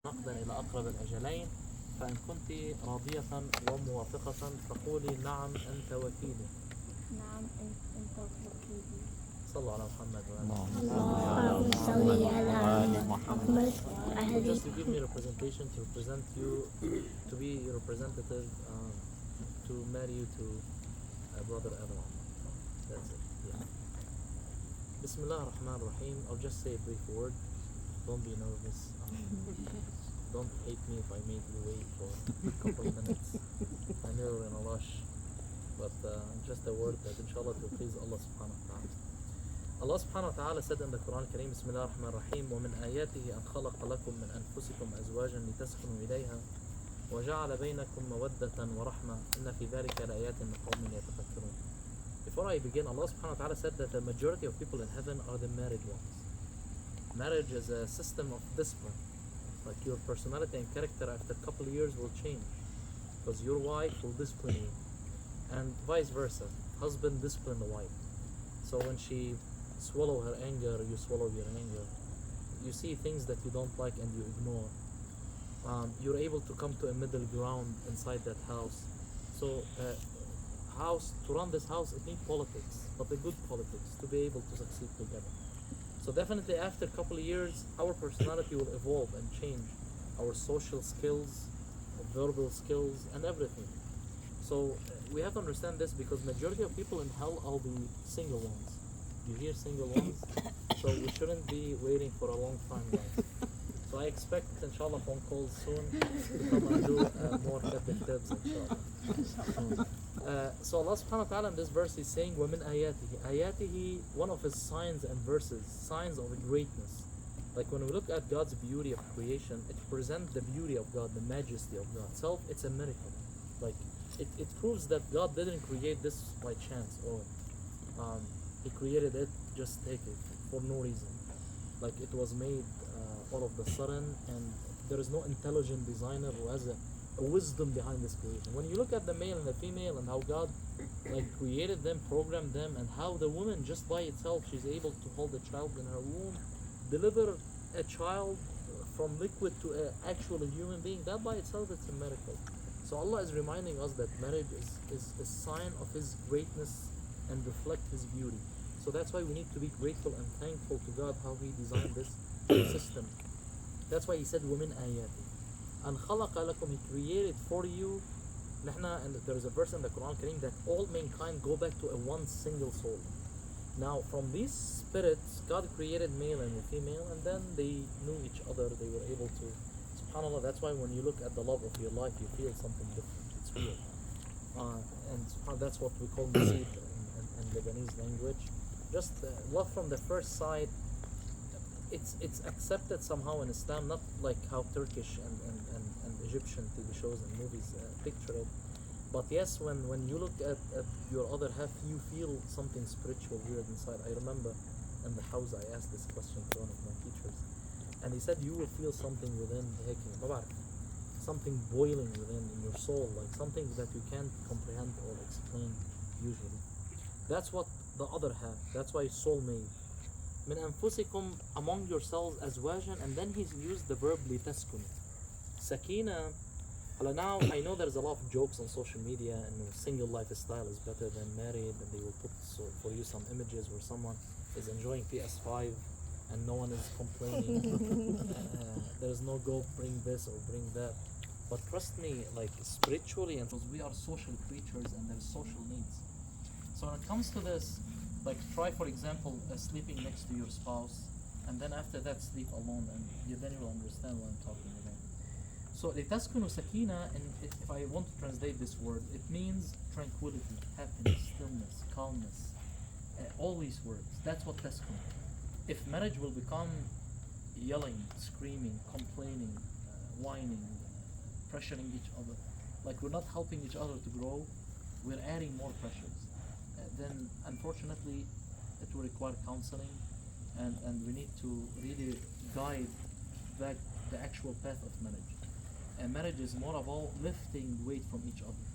نقدا إلى أقرب الأجلين فإن كنت راضية وموافقة فقولي نعم أنت وكيلي. نعم أنت وكيلي. صلوا على محمد اللهم صل على محمد. Just to give me representation to represent you, to be your representative, to marry you to brother Adam. That's it. Yeah. Bismillah ar-Rahman ar-Rahim. I'll just say a brief word. Don't be nervous. Don't hate me if I made you wait for a couple of minutes. I know you're in a rush, but just a word that inshallah will please Allah subhanahu wa ta'ala. Allah subhanahu wa ta'ala said in the Quran Kareem, Bismillah ar-Rahman ar-Rahim, وَمِنْ آيَاتِهِ أَنْ خَلَقَ لَكُم مِّنْ أَنفُسِكُمْ أَزْوَاجًا لِتَسْكُنُوا إِلَيْهَا وَجَعَلَ بَيْنَكُم مَّوَدَّةً وَرَحْمَةً إِنَّ فِي ذَلِكَ لَآيَاتٍ لِقَوْمٍ يَتَفَكَّرُونَ. Before I begin, Allah subhanahu wa ta'ala said that the majority of people in heaven are the married ones. Marriage is a system of discipline. Like your personality and character after a couple of years will change because your wife will discipline you, and vice versa. Husband discipline the wife. So when she swallow her anger, you swallow your anger. You see things that you don't like and you ignore. You're able to come to a middle ground inside that house. So to run this house, it needs politics, but the good politics, to be able to succeed together. So definitely after a couple of years, our personality will evolve and change. Our social skills, verbal skills, and everything. So we have to understand this because majority of people in hell are the single ones. You hear single ones? So we shouldn't be waiting for a long time, guys. So I expect inshallah phone calls soon to come and do more Kitb, inshallah. So Allah subhanahu wa ta'ala in this verse is saying وَمِنْ آيَاتِهِ. Ayatihi, one of his signs and verses, signs of greatness. Like when we look at God's beauty of creation, it presents the beauty of God, the majesty of God. Itself, it's a miracle. Like it proves that God didn't create this by chance or He created it, just take it, for no reason. Like it was made all of the sudden, and there is no intelligent designer who has a wisdom behind this creation. When you look at the male and the female and how God created them, programmed them, and how the woman just by itself, she's able to hold a child in her womb, deliver a child from liquid to an actual human being, that by itself it's a miracle. So Allah is reminding us that marriage is a sign of His greatness and reflect His beauty. So that's why we need to be grateful and thankful to God how He designed this system. That's why He said وَمِنْ آيَاتِهِ أَنْ خَلَقَ لَكُمْ, He created for you. And there is a verse in the Quran Kareem that all mankind go back to a one single soul. Now from these spirits, God created male and female, and then they knew each other, they were able to, subhanAllah, that's why when you look at the love of your life, you feel something different, it's real. And that's what we call nasib in Lebanese language. Just love from the first sight. It's accepted somehow in Islam, not like how Turkish and Egyptian TV shows and movies picture it. But yes, when you look at your other half, you feel something spiritual weird inside. I remember in the house I asked this question to one of my teachers, and he said you will feel something within something boiling within in your soul, like something that you can't comprehend or explain usually. That's what the other half, that's why soulmate. من أنفسكم, among yourselves, أزواجا, and then he's used the verb لتسكن. Sakina. Now I know there's a lot of jokes on social media, and single lifestyle is better than married, and they will put for you some images where someone is enjoying PS5 and no one is complaining. There's no go bring this or bring that. But trust me, like spiritually, and because we are social creatures and there's social needs. So when it comes to this, like try for example sleeping next to your spouse, and then after that sleep alone, and then you will understand what I'm talking about. So لتسكنوا سكينة, and if I want to translate this word, it means tranquility, happiness, stillness, calmness, all these words. That's what تسكن. If marriage will become yelling, screaming, complaining, whining, pressuring each other, like we're not helping each other to grow, we're adding more pressures, then unfortunately it will require counseling, and we need to really guide back the actual path of marriage. And marriage is more about lifting weight from each other.